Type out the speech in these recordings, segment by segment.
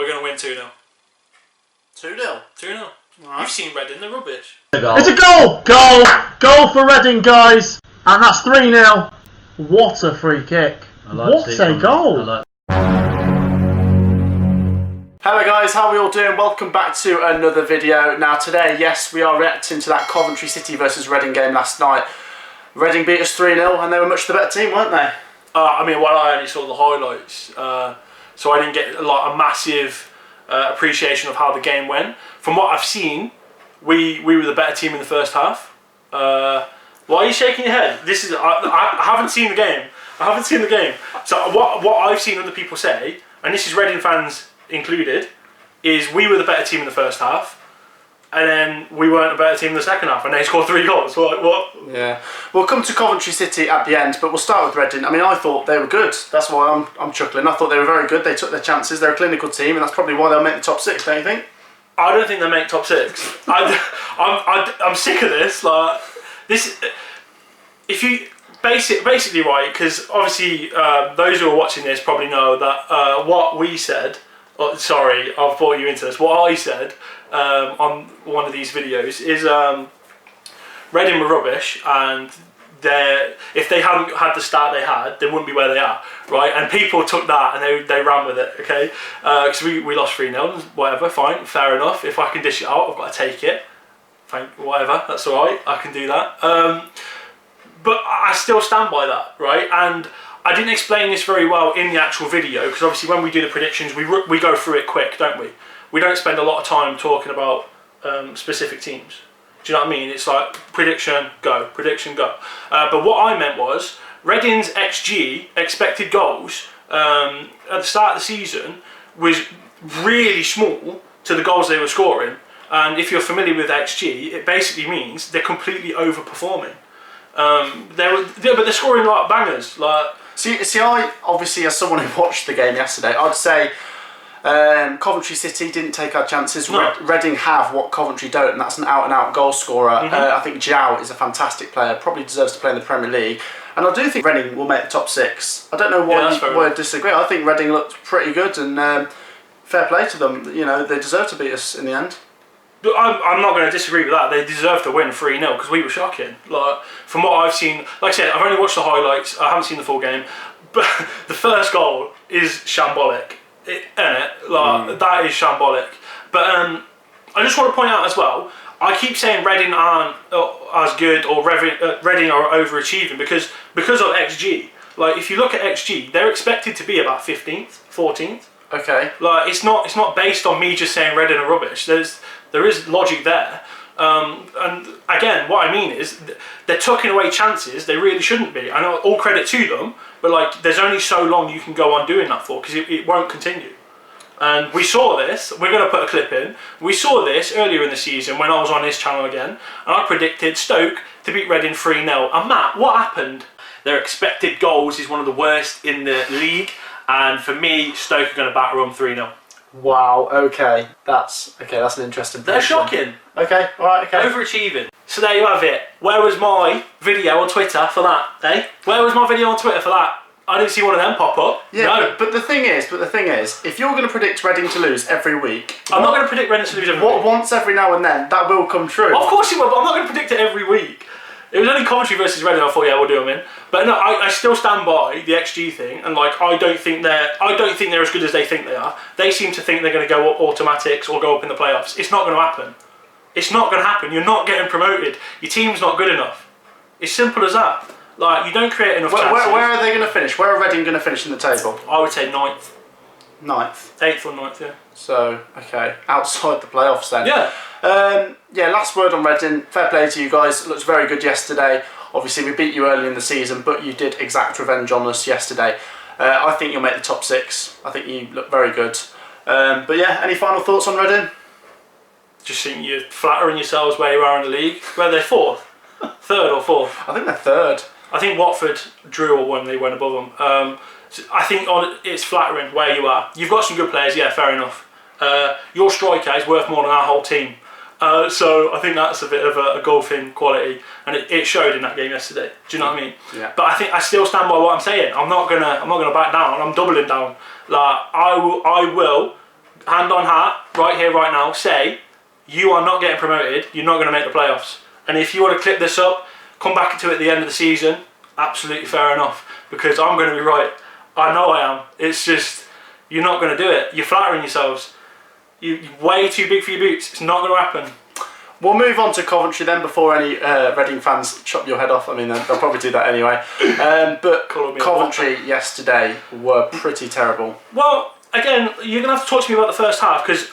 We're going to win 2-0. 2-0? 2-0. Right. You've seen Reading, they're rubbish. It's a goal! Goal for Reading, guys! And that's 3-0. What a free kick. What a goal! Hello guys, how are we all doing? Welcome back to another video. Now today, yes, we are reacting to that Coventry City versus Reading game last night. Reading beat us 3-0 and they were much the better team, weren't they? I mean, well, I only saw the highlights, so I didn't get a massive appreciation of how the game went. From what I've seen, we were the better team in the first half. Why are you shaking your head? This is I haven't seen the game. I haven't seen the game. So what I've seen other people say, and this is Reading fans included, is we were the better team in the first half, and then we weren't a better team in the second half, and they scored 3 goals. What? Yeah. We'll come to Coventry City at the end, but we'll start with Reading. I mean, I thought they were good. That's why I'm chuckling. I thought they were very good. They took their chances. They're a clinical team, and that's probably why they'll make the top 6, don't you think? I don't think they make top 6. I'm sick of this. Like this, if you basically right, because obviously those who are watching this probably know that what we said. Oh, sorry, I've brought you into this. What I said on one of these videos is Reading were rubbish, and if they hadn't had the start they had, they wouldn't be where they are, right? And people took that and they ran with it, okay? Because we lost 3-0, whatever, fine, fair enough. If I can dish it out, I've got to take it. Whatever, that's all right, I can do that. But I still stand by that, right? And I didn't explain this very well in the actual video, because obviously when we do the predictions, we go through it quick, don't we? We don't spend a lot of time talking about specific teams. Do you know what I mean? It's like prediction, go, prediction, go. But what I meant was Reading's XG, expected goals, at the start of the season was really small to the goals they were scoring. And if you're familiar with XG, it basically means they're completely overperforming. But they're scoring like bangers. Like See, I obviously, as someone who watched the game yesterday, I'd say Coventry City didn't take our chances. No. Reading have what Coventry don't, and that's an out-and-out goal scorer. I think Zhao is a fantastic player, probably deserves to play in the Premier League. And I do think Reading will make the top 6. I don't know why you would disagree. I think Reading looked pretty good, and fair play to them. You know, they deserve to beat us in the end. I'm not going to disagree with that. They deserve to win 3-0 because we were shocking. Like, from what I've seen, like I said, I've only watched the highlights. I haven't seen the full game, but the first goal is shambolic, that is shambolic. But I just want to point out as well, I keep saying Reading aren't as good, or Reading are overachieving because of XG. Like, if you look at XG, they're expected to be about 15th, 14th. Okay. Like, it's not based on me just saying Reading are rubbish. There is logic there. And again, what I mean is they're tucking away chances they really shouldn't be. I know, all credit to them, but like, there's only so long you can go on doing that for, because it won't continue. And we saw this. We're going to put a clip in. We saw this earlier in the season when I was on this channel again, and I predicted Stoke to beat Reading 3-0. And Matt, what happened? Their expected goals is one of the worst in the league, and for me, Stoke are going to batter them 3-0. Wow, okay. That's an interesting They're shocking. Okay, alright, okay. Overachieving. So there you have it. Where was my video on Twitter for that, eh? Where was my video on Twitter for that? I didn't see one of them pop up. Yeah, no. but the thing is, if you're going to predict Reading to lose every week... I'm not going to predict Reading to lose every week. Once every now and then, that will come true. Of course it will, but I'm not going to predict it every week. It was only Coventry versus Reading. I thought, yeah, we'll do them in. But no, I still stand by the XG thing, and like, I don't think they're as good as they think they are. They seem to think they're going to go up automatics or go up in the playoffs. It's not going to happen. It's not going to happen. You're not getting promoted. Your team's not good enough. It's simple as that. Like, you don't create enough chances. Where are they going to finish? Where are Reading going to finish in the table? I would say 9th. 9th? 8th or 9th, yeah. So, okay, outside the playoffs then. Yeah. Yeah, last word on Reading. Fair play to you guys. It looks very good yesterday. Obviously, we beat you early in the season, but you did exact revenge on us yesterday. I think you'll make the top 6. I think you look very good. But yeah, any final thoughts on Reading? Just think you're flattering yourselves where you are in the league. Where they're 4th? 3rd or 4th? I think they're 3rd. I think Watford drew or won, they went above them. So I think it's flattering where you are. You've got some good players, yeah, fair enough. Your striker is worth more than our whole team. So I think that's a bit of a golfing quality, and it showed in that game yesterday. Do you know what I mean? Yeah. But I still stand by what I'm saying. I'm not gonna back down. I'm doubling down. Like, I will hand on heart, right here, right now, say you are not getting promoted. You're not going to make the playoffs. And if you want to clip this up, come back to it at the end of the season. Absolutely fair enough, because I'm going to be right. I know I am. It's just you're not going to do it. You're flattering yourselves. You're way too big for your boots. It's not going to happen. We'll move on to Coventry then before any Reading fans chop your head off. I mean, they'll probably do that anyway. But Coventry yesterday were pretty terrible. Well, again, you're going to have to talk to me about the first half, because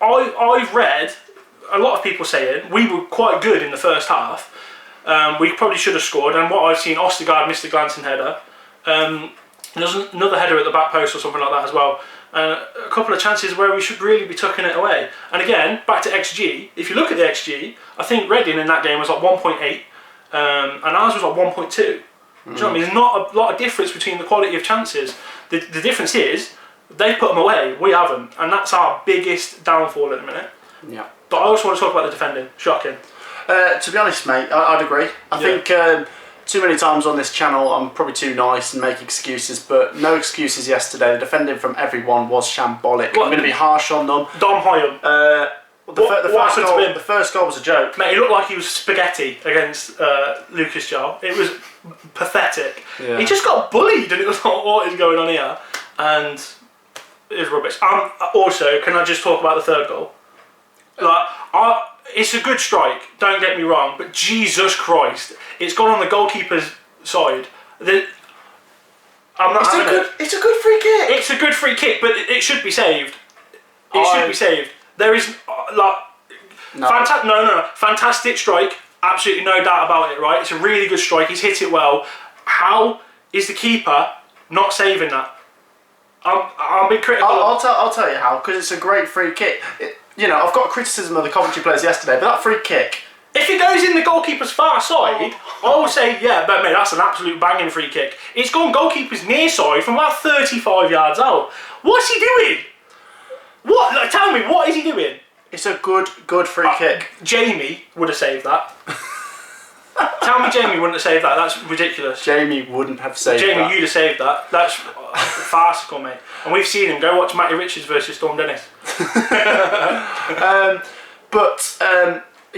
I've read a lot of people saying we were quite good in the first half. We probably should have scored, and what I've seen, Ostergaard missed a glancing header. There's another header at the back post or something like that as well. A couple of chances where we should really be tucking it away. And again, back to XG. If you look at the XG, I think Reading in that game was like 1.8, and ours was like 1.2. Do you know what I mean? There's not a lot of difference between the quality of chances. The difference is they put them away, we haven't, and that's our biggest downfall at the minute. Yeah. But I also want to talk about the defending. Shocking. To be honest, mate, I'd agree. I think too many times on this channel I'm probably too nice and make excuses, but no excuses yesterday. The defending from everyone was shambolic. I'm going to be harsh on them. Dom Hoyam. The first goal was a joke. Mate, he looked like he was spaghetti against Lucas Joe. It was pathetic. Yeah. He just got bullied, and it was like, what is going on here? And it was rubbish. Also, can I just talk about the third goal? It's a good strike, don't get me wrong, but Jesus Christ, it's gone on the goalkeeper's side. It's a good free kick. It's a good free kick, but it should be saved. Should be saved. There is fantastic strike, absolutely no doubt about it. Right, it's a really good strike. He's hit it well. How is the keeper not saving that? I'm being critical. I'll tell you how, because it's a great free kick. I've got criticism of the Coventry players yesterday, but that free kick... If it goes in the goalkeeper's far side, I will say, yeah, but mate, that's an absolute banging free kick. It's gone goalkeeper's near side from about 35 yards out. What's he doing? What? Tell me, what is he doing? It's a good free kick. Jamie would have saved that. Tell me Jamie wouldn't have saved that. That's ridiculous. Jamie wouldn't have saved that. Jamie, you'd have saved that. That's farcical, mate. And we've seen him. Go watch Matty Richards versus Storm Dennis.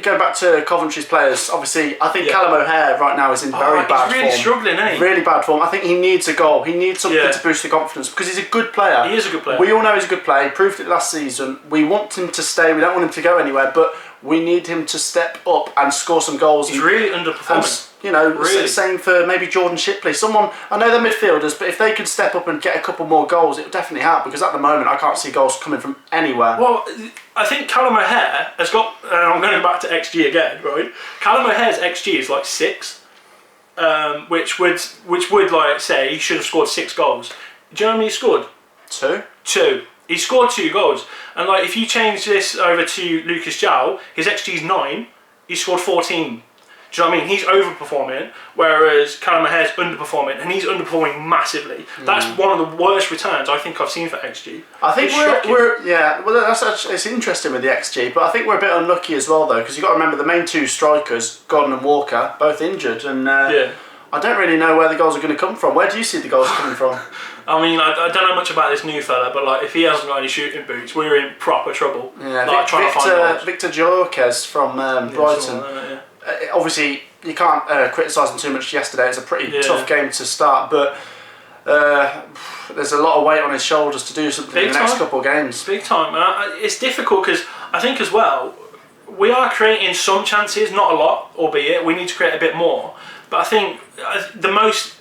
Going back to Coventry's players, obviously, I think Callum O'Hare right now is in very bad form. He's really struggling, isn't he? Really bad form. I think he needs a goal. He needs something to boost the confidence, because he's a good player. He is a good player. We all know he's a good player. He proved it last season. We want him to stay. We don't want him to go anywhere, but we need him to step up and score some goals. He's really underperforming. Really? Same for maybe Jordan Shipley. Someone, I know they're midfielders, but if they could step up and get a couple more goals, it would definitely help, because at the moment I can't see goals coming from anywhere. Well, I think Callum O'Hare has got, and I'm going back to XG again, right? Callum O'Hare's XG is like 6, which would like say he should have scored 6 goals. Do you know how many he scored? 2. 2. He scored 2 goals, and like if you change this over to Lucas João, his XG is 9. He scored 14. Do you know what I mean? He's overperforming, whereas Callum O'Hare's underperforming, and he's underperforming massively. That's one of the worst returns I think I've seen for XG. I think it's interesting with the XG, but I think we're a bit unlucky as well though, because you've got to remember the main 2 strikers, Gordon and Walker, both injured, and I don't really know where the goals are going to come from. Where do you see the goals coming from? I mean, I don't know much about this new fella, but like if he hasn't got any shooting boots, we're in proper trouble. Yeah, trying to find goals. Victor Gyökeres from Brighton. Obviously, you can't criticise him too much yesterday. It's a pretty tough game to start, but there's a lot of weight on his shoulders to do something in the next couple of games. Big time. It's difficult because I think as well, we are creating some chances, not a lot, albeit. We need to create a bit more. But I think the most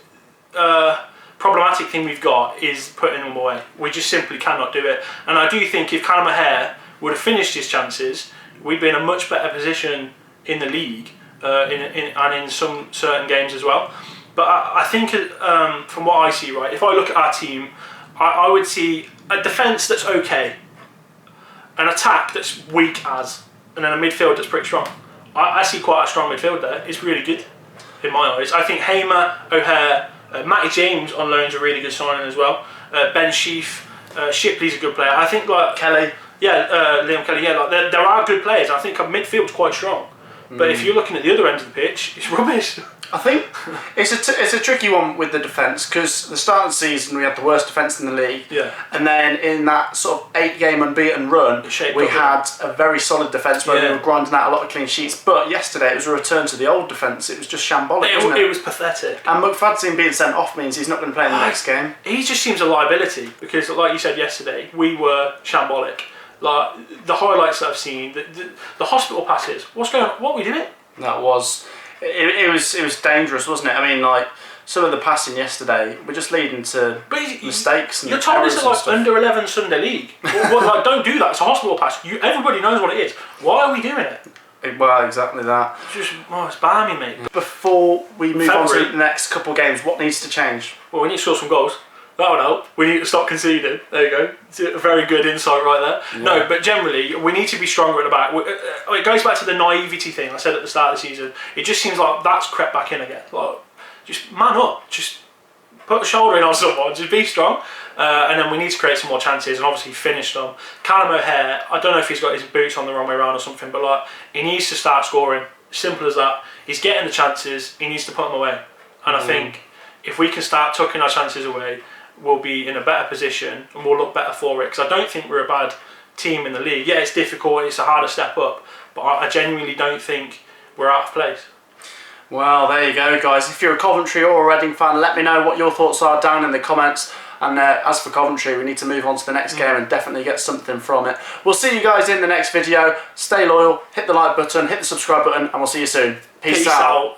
problematic thing we've got is putting them away. We just simply cannot do it. And I do think if Callum O'Hare would have finished his chances, we'd be in a much better position in the league and in some certain games as well. But I think from what I see, right, if I look at our team, I would see a defence that's okay, an attack that's weak as, and then a midfield that's pretty strong. I see quite a strong midfield there. It's really good in my eyes. I think Hamer, O'Hare, Matty James on loan's a really good signing as well. Ben Sheaf, Shipley's a good player. I think like Kelly. Yeah, Liam Kelly. Yeah, like there are good players. I think our midfield's quite strong. But if you're looking at the other end of the pitch, it's rubbish. I think it's a tricky one with the defence because the start of the season we had the worst defence in the league. Yeah. And then in that sort of 8-game unbeaten run, we had a very solid defence where we were grinding out a lot of clean sheets. But yesterday it was a return to the old defence. It was just shambolic, wasn't it? It was pathetic. And McFadzean being sent off means he's not going to play in the next game. He just seems a liability because, like you said yesterday, we were shambolic. Like the highlights that I've seen, the hospital passes. What's going on? What are we doing? That was. It was dangerous, wasn't it? I mean, like some of the passing yesterday were just leading to mistakes. You're told this at like under 11 Sunday League. Like, don't do that. It's a hospital pass. Everybody knows what it is. Why are we doing it? Well, exactly that. It's balmy, mate. Before we move on to the next couple of games, what needs to change? Well, we need to score some goals. That would help. We need to stop conceding. There you go. It's a very good insight right there. Yeah. No, but generally, we need to be stronger at the back. It goes back to the naivety thing I said at the start of the season. It just seems like that's crept back in again. Like, just man up. Just put a shoulder in on someone. Just be strong. And then we need to create some more chances and obviously finish them. Callum O'Hare, I don't know if he's got his boots on the wrong way around or something, but like he needs to start scoring. Simple as that. He's getting the chances. He needs to put them away. And I think if we can start tucking our chances away, we'll be in a better position and we'll look better for it, because I don't think we're a bad team in the league. Yeah, it's difficult, it's a harder step up, but I genuinely don't think we're out of place. Well, there you go, guys. If you're a Coventry or a Reading fan, let me know what your thoughts are down in the comments. And as for Coventry, we need to move on to the next game and definitely get something from it. We'll see you guys in the next video. Stay loyal, hit the like button, hit the subscribe button, and we'll see you soon. Peace out.